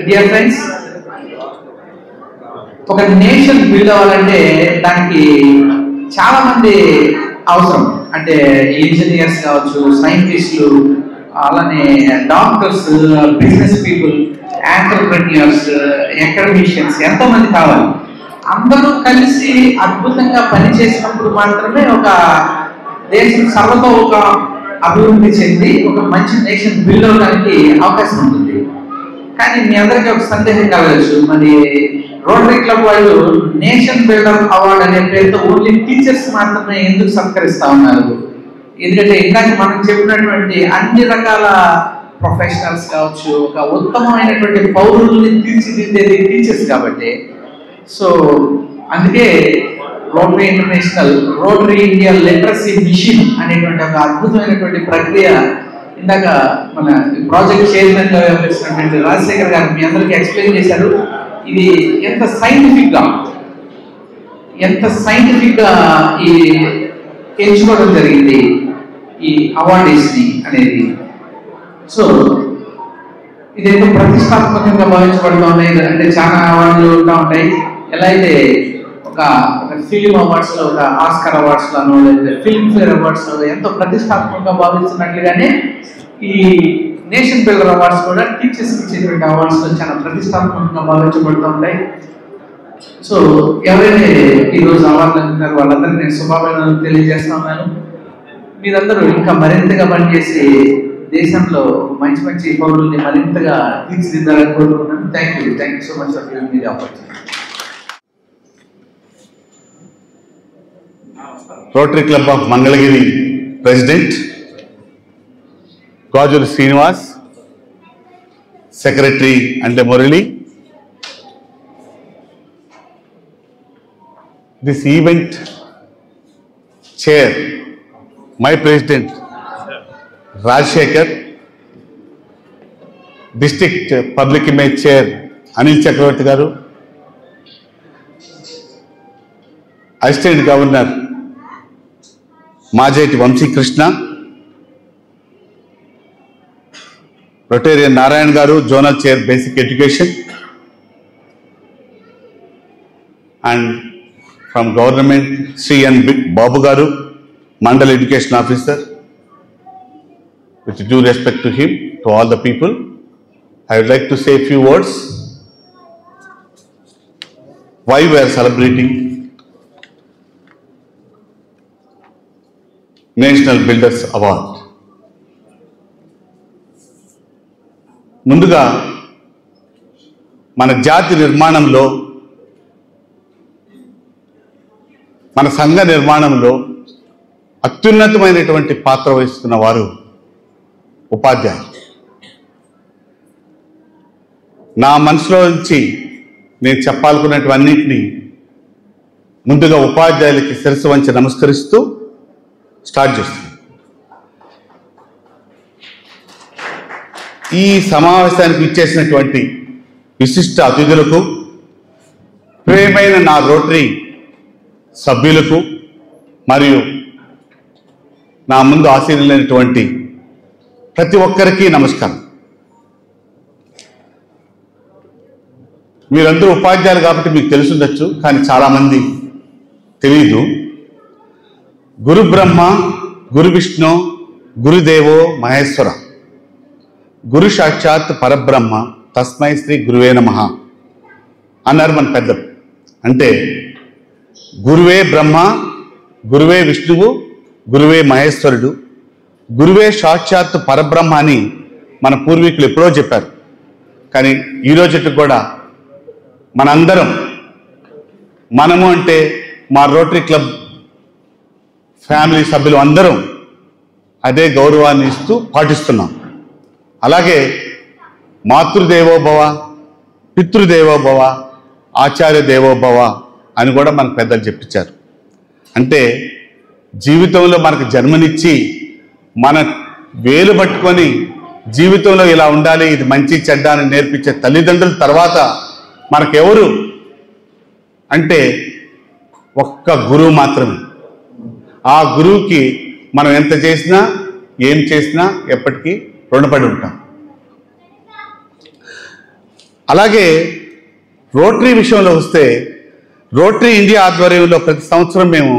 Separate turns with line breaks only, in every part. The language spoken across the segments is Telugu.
డియర్ ఫ్రెండ్స్, ఒక నేషన్ బిల్డ్ అవ్వాలంటే దానికి చాలా మంది అవసరం. అంటే ఇంజనీర్స్ కావచ్చు, సైంటిస్టులు, అలానే doctors, business people, entrepreneurs, academicians ఎంతో మంది కావాలి. అందరూ కలిసి అద్భుతంగా పనిచేసినప్పుడు మాత్రమే ఒక దేశం సర్వతో ఒక అభివృద్ధి చెంది ఒక మంచి నేషన్ బిల్డ్ అవడానికి అవకాశం ఉంటుంది. కానీ మీ అందరికీ ఒక సందేహం కలగచ్చు, మరి రోటరీ క్లబ్ వాళ్ళు నేషన్ బిల్డర్ అవార్డు అనే పేరుతో ఓన్లీ టీచర్స్ మాత్రమే ఎందుకు సత్కరిస్తా ఉన్నారు? ఎందుకంటే ఇందాక మనం చెప్పినటువంటి అన్ని రకాల ప్రొఫెషనల్స్ కావచ్చు, ఒక ఉత్తమమైనటువంటి పౌరుల్ని తీర్చిదిద్దేది టీచర్స్ కాబట్టి. సో అందుకే Rotary International, Rotary India Literacy Mission అనేటువంటి ఒక అద్భుతమైనటువంటి ప్రక్రియ ఇందాక మన ప్రాజెక్ట్ చైర్మన్ గా వ్యవహరిస్తున్నటువంటి రాజశేఖర్ గారు మీ అందరికీ ఎక్స్ప్లెయిన్ చేశారు. ఇది ఎంత సైంటిఫిక్ గా ఈ ఎంచుకోవడం జరిగింది ఈ అవార్డీస్ ని అనేది. సో ఇదేంటో ప్రతిష్టాత్మకంగా భావించబడుతూ ఉన్నాయి. అంటే చాలా అవార్డులు ఉంటా ఉంటాయి. ఎలా అయితే ఒక ఫిల్మ్ అవార్డ్స్ లో, ఒక ఆస్కర్ అవార్డ్స్ లోనో, లేదా ఫిల్మ్ ఫేర్ అవార్డ్స్ లో ఎంతో ప్రతిష్టాత్మకంగా భావిస్తున్నట్లుగానే ఈ నేషన్ బిల్డర్ అవార్డ్స్ కూడా టీచర్స్ ఇచ్చేటువంటి అవార్డ్స్ లో చాలా ప్రతిష్టాత్మకంగా భావించబడుతూ ఉంటాయి. సో ఎవరైతే ఈరోజు అవార్డులు అందుకున్నారో వాళ్ళందరికీ నేను శుభాకాంక్షలు తెలియజేస్తా ఉన్నాను. మీరందరూ ఇంకా మరింతగా పనిచేసి దేశంలో మంచి మంచి పౌరుల్ని మరింతగా తీర్చిదిద్దాలని కోరుకుంటున్నాను. Thank you so much for giving me the opportunity.
Rotary Club of Mangalagiri President Gajul Srinivas, Secretary Ande Murali. This event chair, my President Rajshekhar, District Public Image Chair Anil Chakravarti Garu, Assistant Governor Majeti Vamsi Krishna, Rotarian Narayan Garu, Zonal Chair Basic Education, and from government Sri N. Babu Garu, Mandal Education Officer. With due respect to him, to all the people, I would like to say a few words. Why we are celebrating national builders award? ముందుగా మన జాతి నిర్మాణంలో, మన సంఘ నిర్మాణంలో అత్యున్నతమైనటువంటి పాత్ర వహిస్తున్న వారు ఉపాధ్యాయులు. నా మనసులో నుంచి నేను చెప్పాలనుకున్నటువన్నింటినీ ముందుగా ఉపాధ్యాయులకి శిరస్సు వంచి నమస్కరిస్తూ స్టార్ట్ చేస్తుంది. ఈ సమావేశానికి ఇచ్చేసినటువంటి విశిష్ట అతిథులకు, ప్రియమైన నా రోటరీ సభ్యులకు, మరియు నా ముందు ఆశీర్వదించినటువంటి ప్రతి ఒక్కరికి నమస్కారం. మీరందరూ ఉపాధ్యాయులు కాబట్టి మీకు తెలుసుండొచ్చు, కానీ చాలామంది తెలీదు. గురు బ్రహ్మ, గురు విష్ణు, గురుదేవో మహేశ్వర, గురు సాక్షాత్ పరబ్రహ్మ, తస్మై శ్రీ గురువే నమః అన్నారు మన పెద్దలు. అంటే గురువే బ్రహ్మ, గురువే విష్ణువు, గురువే మహేశ్వరుడు, గురువే సాక్షాత్ పరబ్రహ్మ అని మన పూర్వీకులు ఎప్పుడో చెప్పారు. కానీ ఈరోజుకి కూడా మనందరం, మనము అంటే మా రోటరీ క్లబ్ ఫ్యామిలీ సభ్యులు అందరం అదే గౌరవాన్ని ఇస్తూ పాటిస్తున్నాం. అలాగే మాతృదేవోభవ, పితృదేవోభవ, ఆచార్య దేవోభవ అని కూడా మనకు పెద్దలు చెప్పించారు. అంటే జీవితంలో మనకు జన్మనిచ్చి మన వేలు పట్టుకొని జీవితంలో ఇలా ఉండాలి, ఇది మంచి చెడ్డ అని నేర్పించే తల్లిదండ్రుల తర్వాత మనకెవరు అంటే ఒక్క గురువు మాత్రమే. ఆ గురువుకి మనం ఎంత చేసినా ఏం చేసినా ఎప్పటికీ రుణపడి ఉంటాం. అలాగే రోటరీ విషయంలో వస్తే, రోటరీ ఇండియా ఆధ్వర్యంలో ప్రతి సంవత్సరం మేము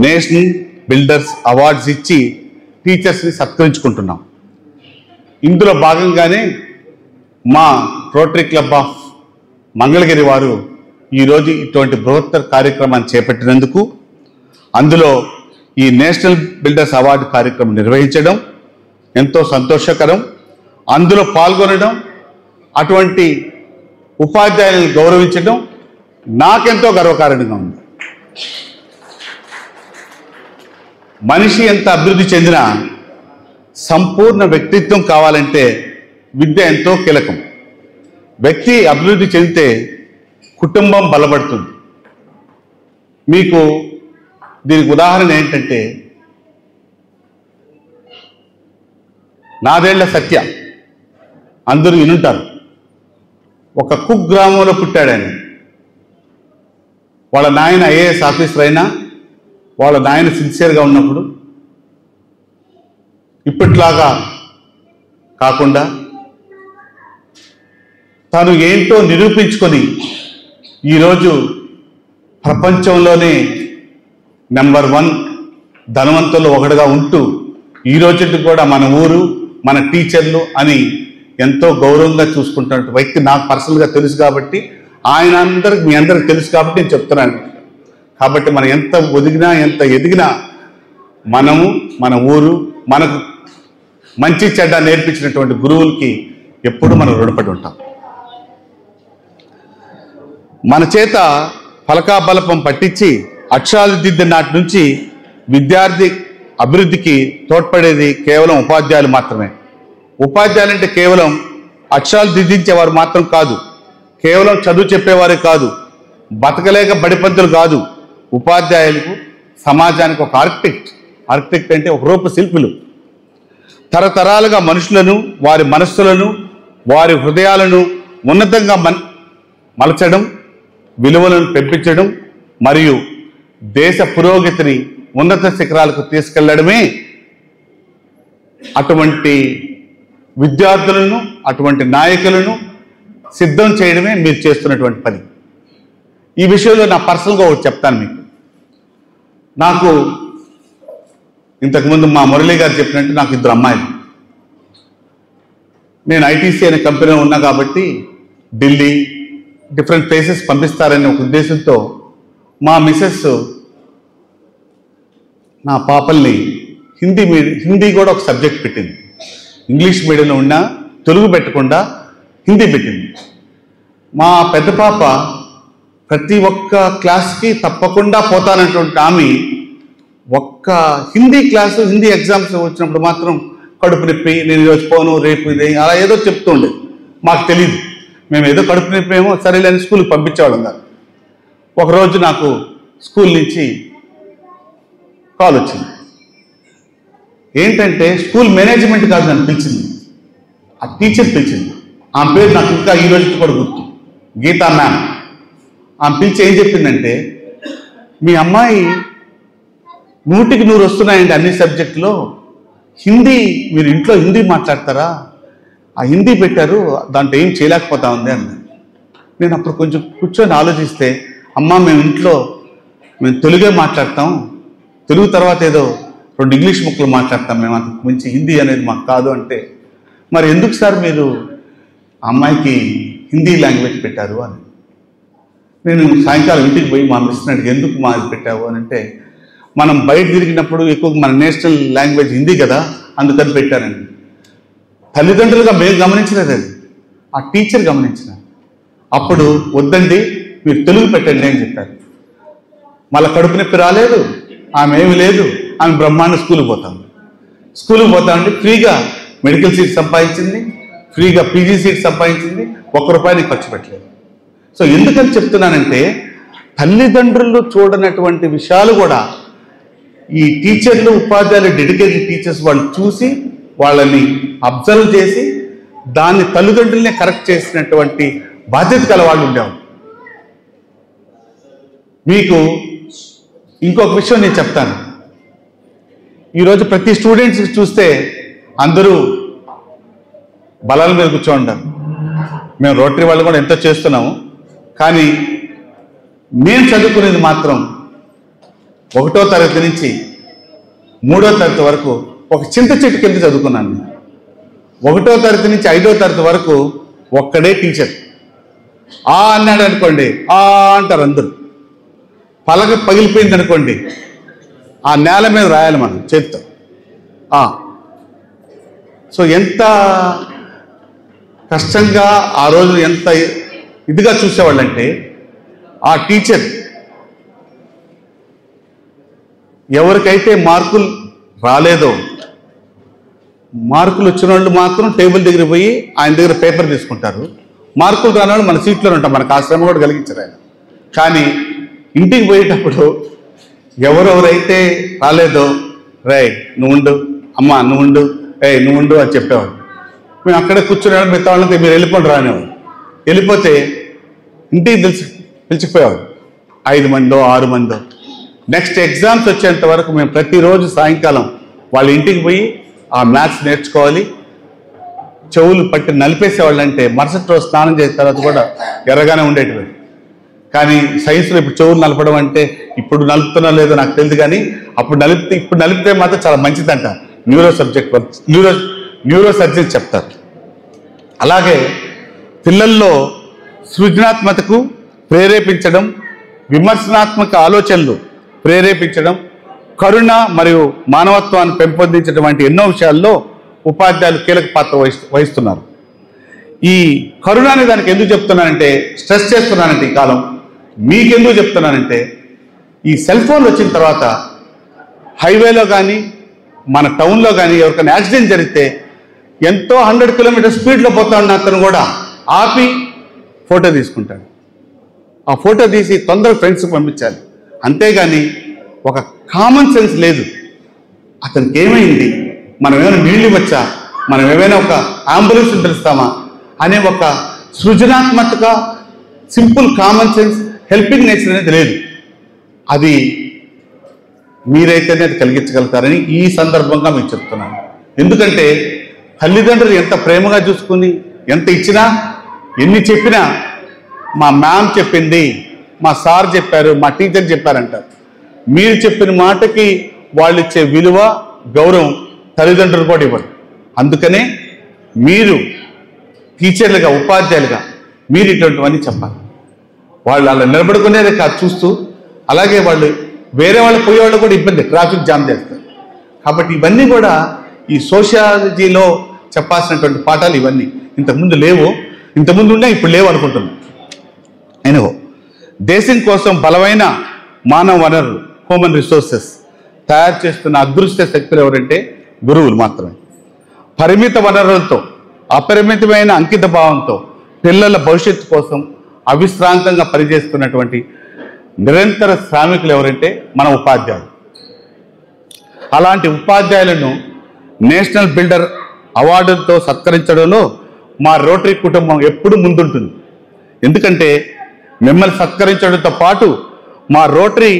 నేషనల్ బిల్డర్స్ అవార్డ్స్ ఇచ్చి టీచర్స్ని సత్కరించుకుంటున్నాం. ఇందులో భాగంగానే మా రోటరీ క్లబ్ ఆఫ్ మంగళగిరి వారు ఈరోజు ఇటువంటి బృహత్తర కార్యక్రమాన్ని చేపట్టినందుకు, అందులో ఈ నేషనల్ బిల్డర్స్ అవార్డు కార్యక్రమం నిర్వహించడం ఎంతో సంతోషకరం. అందులో పాల్గొనడం, అటువంటి ఉపాధ్యాయులను గౌరవించడం నాకెంతో గర్వకారణంగా ఉంది. మనిషి ఎంత అభివృద్ధి చెందినా సంపూర్ణ వ్యక్తిత్వం కావాలంటే విద్య ఎంతో కీలకం. వ్యక్తి అభివృద్ధి చెందితే కుటుంబం బలపడుతుంది. మీకు దీనికి ఉదాహరణ ఏంటంటే, నాదేళ్ల సత్య, అందరూ వినుంటారు. ఒక కుక్ గ్రామంలో పుట్టాడు ఆయన. వాళ్ళ నాయన ఐఏఎస్ ఆఫీసర్ అయినా, వాళ్ళ నాయన సిన్సియర్గా ఉన్నప్పుడు ఇప్పట్లాగా కాకుండా తను ఏంటో నిరూపించుకొని ఈరోజు ప్రపంచంలోనే నెంబర్ 1 ధనవంతుల్లో ఒకటిగా ఉంటూ ఈ రోజుకి కూడా మన ఊరు, మన టీచర్లు అని ఎంతో గౌరవంగా చూసుకుంటున్న వ్యక్తి నాకు పర్సనల్గా తెలుసు కాబట్టి, ఆయన అందరికి మీ అందరికి తెలుసు కాబట్టి నేను చెప్తున్నాను. కాబట్టి మనం ఎంత ఒదిగినా ఎంత ఎదిగినా మనము, మన ఊరు, మనకు మంచి చెడ్డ నేర్పించినటువంటి గురువులకి ఎప్పుడు మనం రుణపడి ఉంటాం. మన చేత ఫలకాబలపం పట్టించి అక్షరాలు దిద్దిన నాటి నుంచి విద్యార్థి అభివృద్ధికి తోడ్పడేది కేవలం ఉపాధ్యాయులు మాత్రమే. ఉపాధ్యాయులు అంటే కేవలం అక్షరాలు దిద్దించేవారు మాత్రం కాదు, కేవలం చదువు చెప్పేవారే కాదు, బతకలేక బడిపంతులు కాదు. ఉపాధ్యాయులకు సమాజానికి ఒక ఆర్కిటెక్ట్ అంటే ఒక రూపశిల్పులు. తరతరాలుగా మనుషులను, వారి మనస్సులను, వారి హృదయాలను ఉన్నతంగా మలచడం, విలువలను పెంపించడం మరియు దేశ పురోగతిని ఉన్నత శిఖరాలకు తీసుకెళ్లడమే అటువంటి విద్యార్థులను, అటువంటి నాయకులను సిద్ధం చేయడమే మీరు చేస్తున్నటువంటి పని. ఈ విషయంలో నా పర్సనల్గా ఒకటి చెప్తాను మీకు. నాకు ఇంతకుముందు మా మురళి గారు చెప్పినట్టు నాకు 2 అమ్మాయిలు. నేను ఐటీసీ అనే కంపెనీలో ఉన్నా కాబట్టి ఢిల్లీ డిఫరెంట్ ప్లేసెస్ పంపిస్తారనే ఒక ఉద్దేశంతో మా మిసెస్ నా పాపల్ని హిందీ కూడా ఒక సబ్జెక్ట్ పెట్టింది. ఇంగ్లీష్ మీడియంలో ఉన్నా తెలుగు పెట్టకుండా హిందీ పెట్టింది. మా పెద్ద పాప ప్రతి ఒక్క క్లాస్కి తప్పకుండా పోతానటువంటి ఆమె ఒక్క హిందీ క్లాసు, హిందీ ఎగ్జామ్స్ వచ్చినప్పుడు మాత్రం కడుపు నొప్పి, నేను ఈరోజు పోను, రేపు ఇది, అలా ఏదో చెప్తూ ఉండేది. మాకు తెలియదు, మేము ఏదో కడుపు నొప్పి ఏమో సరేలేని స్కూల్కి పంపించేవాళ్ళం కాదు. ఒకరోజు నాకు స్కూల్ నుంచి కాల్ వచ్చింది. ఏంటంటే స్కూల్ మేనేజ్మెంట్ కాదు నన్ను పిలిచింది, ఆ టీచర్ పిలిచింది. ఆమె పేరు నాకు ఇంకా ఈ రోజుకి కూడా గుర్తు, గీతా మ్యామ్. ఆమె పిలిచి ఏం చెప్పిందంటే, మీ అమ్మాయి 100కి 100 వస్తున్నాయండి అన్ని సబ్జెక్టులో, హిందీ మీరు ఇంట్లో హిందీ మాట్లాడతారా, ఆ హిందీ పెట్టారు, దాంట్లో ఏం చేయలేకపోతా ఉంది అన్న. నేను అప్పుడు కొంచెం కూర్చొని ఆలోచిస్తే, అమ్మ మేము ఇంట్లో తెలుగే మాట్లాడతాం, తెలుగు తర్వాత ఏదో 2 ఇంగ్లీష్ ముక్కలు మాట్లాడతాం, మేము అంత మంచి హిందీ అనేది మాకు కాదు అంటే, మరి ఎందుకు సార్ మీరు అమ్మాయికి హిందీ లాంగ్వేజ్ పెట్టారు అని. నేను సాయంకాలం ఇంటికి పోయి మా మిస్టర్ అడిగి, ఎందుకు మాది పెట్టావు అని అంటే, మనం బయట తిరిగినప్పుడు ఎక్కువ మన నేషనల్ లాంగ్వేజ్ హిందీ కదా, అందుకని పెట్టానండి. తల్లిదండ్రులుగా మేము గమనించలేదు, అది ఆ టీచర్ గమనించిన. అప్పుడు వద్దండి మీరు తెలుగు పెట్టండి అని చెప్పారు. మళ్ళీ కడుపు నొప్పి రాలేదు, ఆమె ఏమి లేదు, ఆమె బ్రహ్మాండ స్కూల్కి పోతామండి. ఫ్రీగా మెడికల్ సీట్ సంపాదించింది, ఫ్రీగా పీజీ సీట్ సంపాదించింది, ₹1 ఖర్చు పెట్టలేదు. సో ఎందుకని చెప్తున్నానంటే, తల్లిదండ్రులు చూడనటువంటి విషయాలు కూడా ఈ టీచర్లు, ఉపాధ్యాయులు, డెడికేటెడ్ టీచర్స్ వాళ్ళు చూసి వాళ్ళని అబ్జర్వ్ చేసి దాన్ని తల్లిదండ్రులనే కరెక్ట్ చేసినటువంటి బాధ్యత గల వాళ్ళు ఉండేవారు. మీకు ఇంకొక విషయం నేను చెప్తాను. ఈరోజు ప్రతి స్టూడెంట్స్ చూస్తే అందరూ బలాల మీద కూర్చోంటారు. మేము రోటరీ వాళ్ళు కూడా ఎంతో చేస్తున్నాము. కానీ నేను చదువుకునేది మాత్రం 1వ తరగతి నుంచి 3వ తరగతి వరకు ఒక చింత చెట్టు కింద చదువుకున్నాను. 1వ తరగతి నుంచి 5వ తరగతి వరకు ఒక్కడే టీచర్. అన్నాడు అనుకోండి, అంటారు అందరూ. పలక పగిలిపోయింది అనుకోండి, ఆ నేల మీద రాయాలి మనం చేత్తో. సో ఎంత కష్టంగా ఆ రోజు ఎంత ఇదిగా చూసేవాళ్ళంటే, ఆ టీచర్ ఎవరికైతే మార్కులు రాలేదో, మార్కులు వచ్చిన వాళ్ళు మాత్రం టేబుల్ దగ్గర పోయి ఆయన దగ్గర పేపర్ తీసుకుంటారు. మార్కులు రాని వాళ్ళు మన సీట్లో ఉంటాం. మనకు ఆ శ్రమ కూడా కలిగించారు ఆయన. కానీ ఇంటికి పోయేటప్పుడు ఎవరెవరైతే రాలేదో, రే నువ్వు ఉండు, అమ్మ నువ్వు ఉండు, నువ్వు ఉండు అని చెప్పేవాడు. మేము అక్కడే కూర్చునే మిగతా వాళ్ళకి మీరు వెళ్ళిపోండి రానేవాడు. వెళ్ళిపోతే ఇంటికి పిలిచిపోయేవాడు. 5 మందో 6 మందో. నెక్స్ట్ ఎగ్జామ్స్ వచ్చేంత వరకు మేము ప్రతిరోజు సాయంకాలం వాళ్ళ ఇంటికి పోయి ఆ మ్యాథ్స్ నేర్చుకోవాలి. చెవులు పట్టి నలిపేసేవాళ్ళు. అంటే మరుసటి రోజు స్నానం చేసిన తర్వాత కూడా ఎర్రగానే ఉండేటివి. కానీ సైన్స్లో ఇప్పుడు చెవులు నలపడం అంటే ఇప్పుడు నలుపుతున్నా లేదో నాకు తెలియదు, కానీ ఇప్పుడు నలిపితే మాత్రం చాలా మంచిదంట. న్యూరో సర్జన్ చెప్తారు. అలాగే పిల్లల్లో సృజనాత్మకతకు ప్రేరేపించడం, విమర్శనాత్మక ఆలోచనలు ప్రేరేపించడం, కరుణ మరియు మానవత్వాన్ని పెంపొందించడం వంటి ఎన్నో విషయాల్లో ఉపాధ్యాయులు కీలక పాత్ర వహిస్తున్నారు. ఈ కరుణ అనే దానికి ఎందుకు చెప్తున్నానంటే, స్ట్రెస్ చేస్తున్నానంటే ఈ కాలం మీకెందుకు చెప్తున్నానంటే, ఈ సెల్ ఫోన్లు వచ్చిన తర్వాత హైవేలో కానీ మన టౌన్లో కానీ ఎవరికైనా యాక్సిడెంట్ జరిగితే ఎంతో 100 కిలోమీటర్ స్పీడ్లో పోతా ఉన్న అతను కూడా ఆపి ఫోటో తీసుకుంటాడు. ఆ ఫోటో తీసి తొందరగా ఫ్రెండ్స్కి పంపించాలి. అంతేగాని ఒక కామన్ సెన్స్ లేదు. అతనికి ఏమైంది, మనం ఏమైనా నీళ్ళు ఇవ్వచ్చా, మనం ఏమైనా ఒక అంబులెన్స్ పిలుస్తామా అనే ఒక సృజనాత్మక simple common sense helping nature అనేది లేదు. అది మీరైతేనే అది కలిగించగలుగుతారని ఈ సందర్భంగా మీకు చెప్తున్నాను. ఎందుకంటే తల్లిదండ్రులు ఎంత ప్రేమగా చూసుకుని ఎంత ఇచ్చినా ఎన్ని చెప్పినా మా మ్యామ్ చెప్పింది, మా సార్ చెప్పారు, మా టీచర్ చెప్పారంటారు. మీరు చెప్పిన మాటకి వాళ్ళు ఇచ్చే విలువ గౌరవం తల్లిదండ్రులు కూడా ఇవ్వరు. అందుకనే మీరు టీచర్లుగా ఉపాధ్యాయులుగా మీరు ఇటువంటివన్నీ చెప్పాలి. వాళ్ళు అలా నిలబడుకునేది కాదు చూస్తూ, అలాగే వాళ్ళు వేరే వాళ్ళు పోయేవాళ్ళు కూడా ఇబ్బంది, ట్రాఫిక్ జామ్ చేస్తారు. కాబట్టి ఇవన్నీ కూడా ఈ సోషియాలజీలో చెప్పాల్సినటువంటి పాఠాలు ఇవన్నీ. ఇంతకుముందు లేవు, ఇంతకుముందు ఉన్నా ఇప్పుడు లేవు అనుకుంటున్నాను. ఎనివో, దేశం కోసం బలమైన మానవ వనరులు హ్యూమన్ రిసోర్సెస్ తయారు చేస్తున్న అదృష్ట శక్తులు ఎవరంటే గురువులు మాత్రమే. పరిమిత వనరులతో అపరిమితమైన అంకిత భావంతో పిల్లల భవిష్యత్తు కోసం అవిశ్రాంతంగా పనిచేస్తున్నటువంటి నిరంతర శ్రామికులు ఎవరంటే మన ఉపాధ్యాయులు. అలాంటి ఉపాధ్యాయులను నేషనల్ బిల్డర్ అవార్డులతో సత్కరించడంలో మా రోటరీ కుటుంబం ఎప్పుడు ముందుంటుంది. ఎందుకంటే మిమ్మల్ని సత్కరించడంతో పాటు మా రోటరీ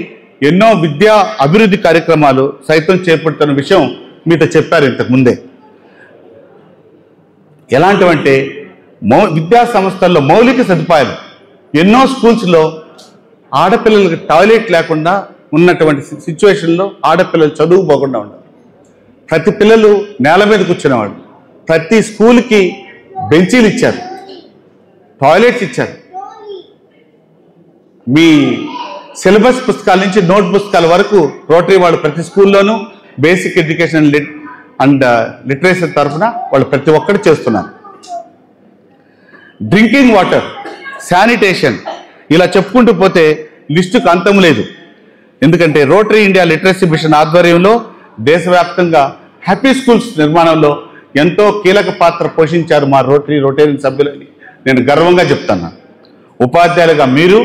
ఎన్నో విద్యా అభివృద్ధి కార్యక్రమాలు సైతం చేపడుతున్న విషయం మీతో చెప్పారు ఇంతకుముందే. ఎలాంటివంటే విద్యా సంస్థల్లో మౌలిక సదుపాయాలు. ఎన్నో స్కూల్స్లో ఆడపిల్లలకి టాయిలెట్ లేకుండా ఉన్నటువంటి సిచ్యువేషన్లో ఆడపిల్లలు చదువుకోకుండా ఉన్నారు. ప్రతి పిల్లలు నేల మీద కూర్చునేవాడు. ప్రతి స్కూల్కి బెంచీలు ఇచ్చారు, టాయిలెట్స్ ఇచ్చారు. మీ సిలబస్ పుస్తకాల నుంచి నోట్ పుస్తకాల వరకు రోటరీ వాళ్ళు ప్రతి స్కూల్లోనూ బేసిక్ ఎడ్యుకేషన్ అండ్ లిటరేచర్ తరఫున వాళ్ళు ప్రతి ఒక్కటి చేస్తున్నారు. డ్రింకింగ్ వాటర్, శానిటేషన్, ఇలా చెప్పుకుంటూ పోతే లిస్టుకు అంతం లేదు. ఎందుకంటే రోటరీ ఇండియా లిటరసీ మిషన్ ఆధ్వర్యంలో దేశవ్యాప్తంగా హ్యాపీ స్కూల్స్ నిర్మాణంలో ఎంతో కీలక పాత్ర పోషించారు మా రోటేరియన్ సభ్యులని నేను గర్వంగా చెప్తాను. ఉపాధ్యాయులుగా మీరు,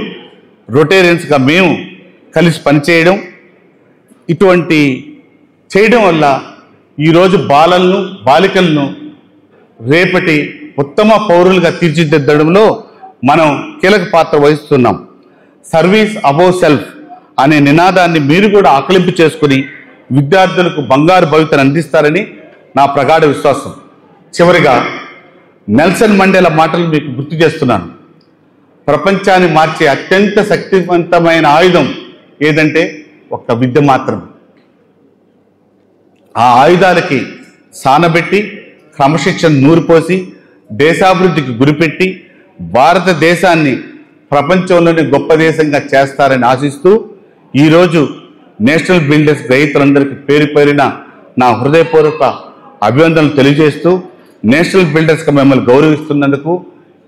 రోటేరియన్స్గా మేము కలిసి పనిచేయడం, ఇటువంటి చేయడం వల్ల ఈరోజు బాలికలను రేపటి ఉత్తమ పౌరులుగా తీర్చిదిద్దడంలో మనం కీలక పాత్ర వహిస్తున్నాం. సర్వీస్ అబోవ్ సెల్ఫ్ అనే నినాదాన్ని మీరు కూడా ఆకలింపు చేసుకుని విద్యార్థులకు బంగారు భవితను అందిస్తారని నా ప్రగాఢ విశ్వాసం. చివరిగా నెల్సన్ మండేలా మాటలు మీకు గుర్తు చేస్తున్నాను. ప్రపంచాన్ని మార్చే అత్యంత శక్తివంతమైన ఆయుధం ఏదంటే ఒక్క విద్య మాత్రమే. ఆ ఆయుధాలకి సానబెట్టి క్రమశిక్షణ నూరిపోసి దేశాభివృద్ధికి గురిపెట్టి భారతదేశాన్ని ప్రపంచంలోని గొప్ప దేశంగా చేస్తారని ఆశిస్తూ ఈరోజు నేషనల్ బిల్డర్స్ గ్రహీతలందరికీ పేరు పేరిన నా హృదయపూర్వక అభినందనలు తెలియజేస్తూ నేషనల్ బిల్డర్స్గా మిమ్మల్ని గౌరవిస్తున్నందుకు,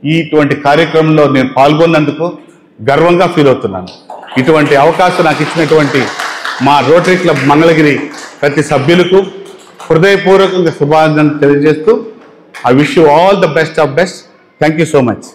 ఇటువంటి కార్యక్రమంలో నేను పాల్గొన్నందుకు గర్వంగా ఫీల్ అవుతున్నాను. ఇటువంటి అవకాశం నాకు ఇచ్చినటువంటి మా రోటరీ క్లబ్ మంగళగిరి ప్రతి సభ్యులకు హృదయపూర్వకంగా శుభాకాంక్షలు తెలియజేస్తూ I wish you all the best of best. Thank you so much.